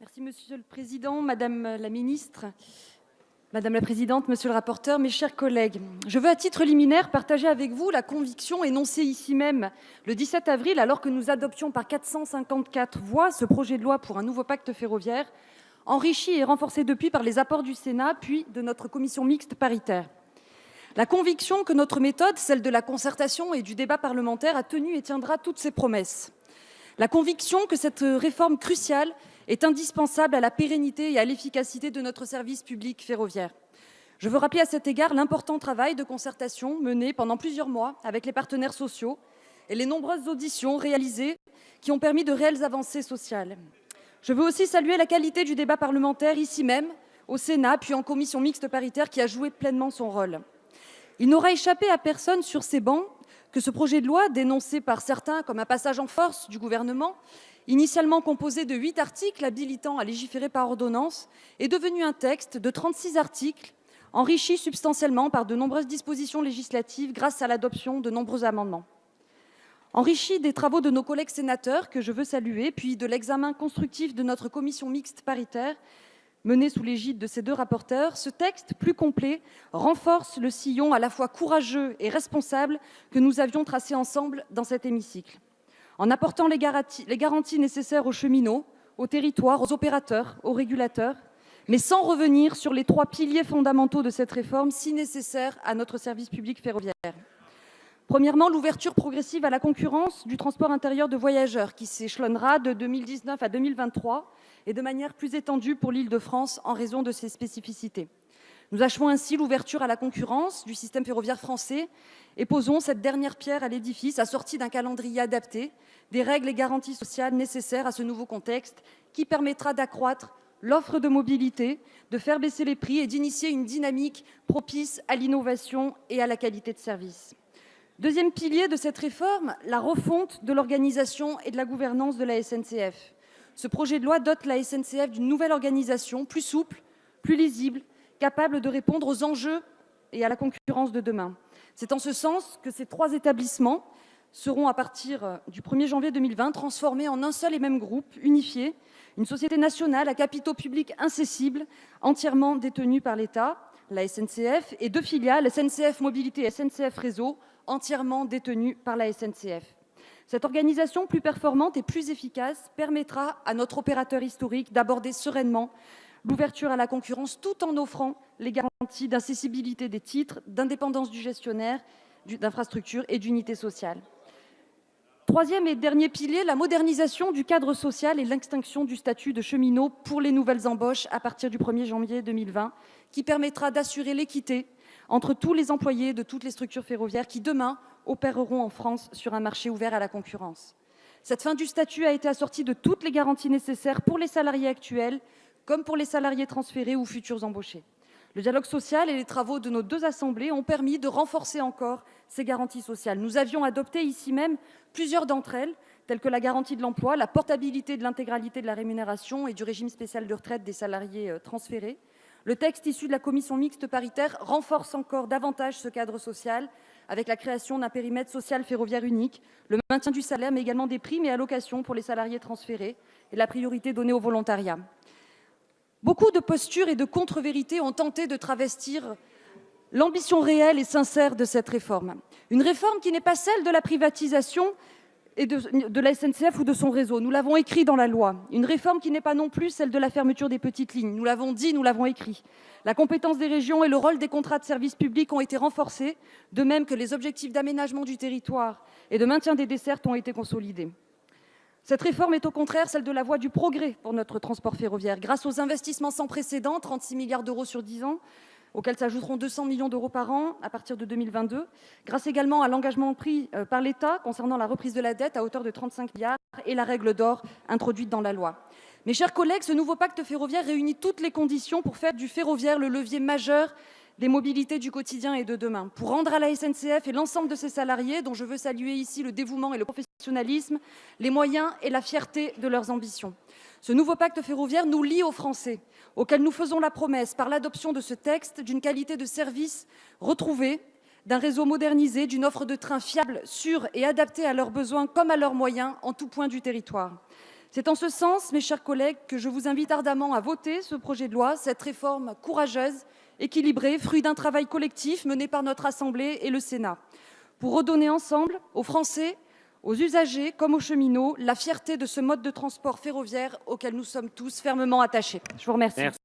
Merci Monsieur le Président, Madame la Ministre, Madame la Présidente, Monsieur le rapporteur, mes chers collègues. Je veux à titre liminaire partager avec vous la conviction énoncée ici même le 17 avril alors que nous adoptions par 454 voix ce projet de loi pour un nouveau pacte ferroviaire, enrichi et renforcé depuis par les apports du Sénat puis de notre commission mixte paritaire. La conviction que notre méthode, celle de la concertation et du débat parlementaire, a tenu et tiendra toutes ses promesses. La conviction que cette réforme cruciale est indispensable à la pérennité et à l'efficacité de notre service public ferroviaire. Je veux rappeler à cet égard l'important travail de concertation mené pendant plusieurs mois avec les partenaires sociaux et les nombreuses auditions réalisées qui ont permis de réelles avancées sociales. Je veux aussi saluer la qualité du débat parlementaire ici même, au Sénat, puis en commission mixte paritaire qui a joué pleinement son rôle. Il n'aura échappé à personne sur ces bancs que ce projet de loi, dénoncé par certains comme un passage en force du gouvernement, initialement composé de 8 articles habilitant à légiférer par ordonnance, est devenu un texte de 36 articles, enrichi substantiellement par de nombreuses dispositions législatives grâce à l'adoption de nombreux amendements. Enrichi des travaux de nos collègues sénateurs, que je veux saluer, puis de l'examen constructif de notre commission mixte paritaire, menée sous l'égide de ces deux rapporteurs, ce texte plus complet renforce le sillon à la fois courageux et responsable que nous avions tracé ensemble dans cet hémicycle. En apportant les garanties nécessaires aux cheminots, aux territoires, aux opérateurs, aux régulateurs, mais sans revenir sur les 3 piliers fondamentaux de cette réforme si nécessaire à notre service public ferroviaire. Premièrement, l'ouverture progressive à la concurrence du transport intérieur de voyageurs qui s'échelonnera de 2019 à 2023 et de manière plus étendue pour l'Île-de-France en raison de ses spécificités. Nous achevons ainsi l'ouverture à la concurrence du système ferroviaire français et posons cette dernière pierre à l'édifice assortie d'un calendrier adapté, des règles et garanties sociales nécessaires à ce nouveau contexte qui permettra d'accroître l'offre de mobilité, de faire baisser les prix et d'initier une dynamique propice à l'innovation et à la qualité de service. Deuxième pilier de cette réforme, la refonte de l'organisation et de la gouvernance de la SNCF. Ce projet de loi dote la SNCF d'une nouvelle organisation plus souple, plus lisible, capable de répondre aux enjeux et à la concurrence de demain. C'est en ce sens que ces 3 établissements seront, à partir du 1er janvier 2020, transformés en un seul et même groupe, unifié, une société nationale à capitaux publics incessibles, entièrement détenue par l'État, la SNCF, et 2 filiales, SNCF Mobilité et SNCF Réseau, entièrement détenues par la SNCF. Cette organisation plus performante et plus efficace permettra à notre opérateur historique d'aborder sereinement l'ouverture à la concurrence tout en offrant les garanties d'accessibilité des titres, d'indépendance du gestionnaire d'infrastructures et d'unité sociale. Troisième et dernier pilier, la modernisation du cadre social et l'extinction du statut de cheminot pour les nouvelles embauches à partir du 1er janvier 2020, qui permettra d'assurer l'équité entre tous les employés de toutes les structures ferroviaires qui, demain, opéreront en France sur un marché ouvert à la concurrence. Cette fin du statut a été assortie de toutes les garanties nécessaires pour les salariés actuels comme pour les salariés transférés ou futurs embauchés. Le dialogue social et les travaux de nos 2 assemblées ont permis de renforcer encore ces garanties sociales. Nous avions adopté ici même plusieurs d'entre elles, telles que la garantie de l'emploi, la portabilité de l'intégralité de la rémunération et du régime spécial de retraite des salariés transférés. Le texte issu de la commission mixte paritaire renforce encore davantage ce cadre social avec la création d'un périmètre social ferroviaire unique, le maintien du salaire, mais également des primes et allocations pour les salariés transférés et la priorité donnée au volontariat. Beaucoup de postures et de contre-vérités ont tenté de travestir l'ambition réelle et sincère de cette réforme. Une réforme qui n'est pas celle de la privatisation et de la SNCF ou de son réseau. Nous l'avons écrit dans la loi. Une réforme qui n'est pas non plus celle de la fermeture des petites lignes. Nous l'avons dit, nous l'avons écrit. La compétence des régions et le rôle des contrats de service public ont été renforcés, de même que les objectifs d'aménagement du territoire et de maintien des dessertes ont été consolidés. Cette réforme est au contraire celle de la voie du progrès pour notre transport ferroviaire. Grâce aux investissements sans précédent, 36 milliards d'euros sur 10 ans, auxquels s'ajouteront 200 millions d'euros par an à partir de 2022, grâce également à l'engagement pris par l'État concernant la reprise de la dette à hauteur de 35 milliards et la règle d'or introduite dans la loi. Mes chers collègues, ce nouveau pacte ferroviaire réunit toutes les conditions pour faire du ferroviaire le levier majeur des mobilités du quotidien et de demain, pour rendre à la SNCF et l'ensemble de ses salariés, dont je veux saluer ici le dévouement et le professionnalisme, les moyens et la fierté de leurs ambitions. Ce nouveau pacte ferroviaire nous lie aux Français, auxquels nous faisons la promesse, par l'adoption de ce texte, d'une qualité de service retrouvée, d'un réseau modernisé, d'une offre de trains fiable, sûre et adaptée à leurs besoins comme à leurs moyens en tout point du territoire. C'est en ce sens, mes chers collègues, que je vous invite ardemment à voter ce projet de loi, cette réforme courageuse, équilibrée, fruit d'un travail collectif mené par notre Assemblée et le Sénat, pour redonner ensemble aux Français, aux usagers comme aux cheminots la fierté de ce mode de transport ferroviaire auquel nous sommes tous fermement attachés. Je vous remercie.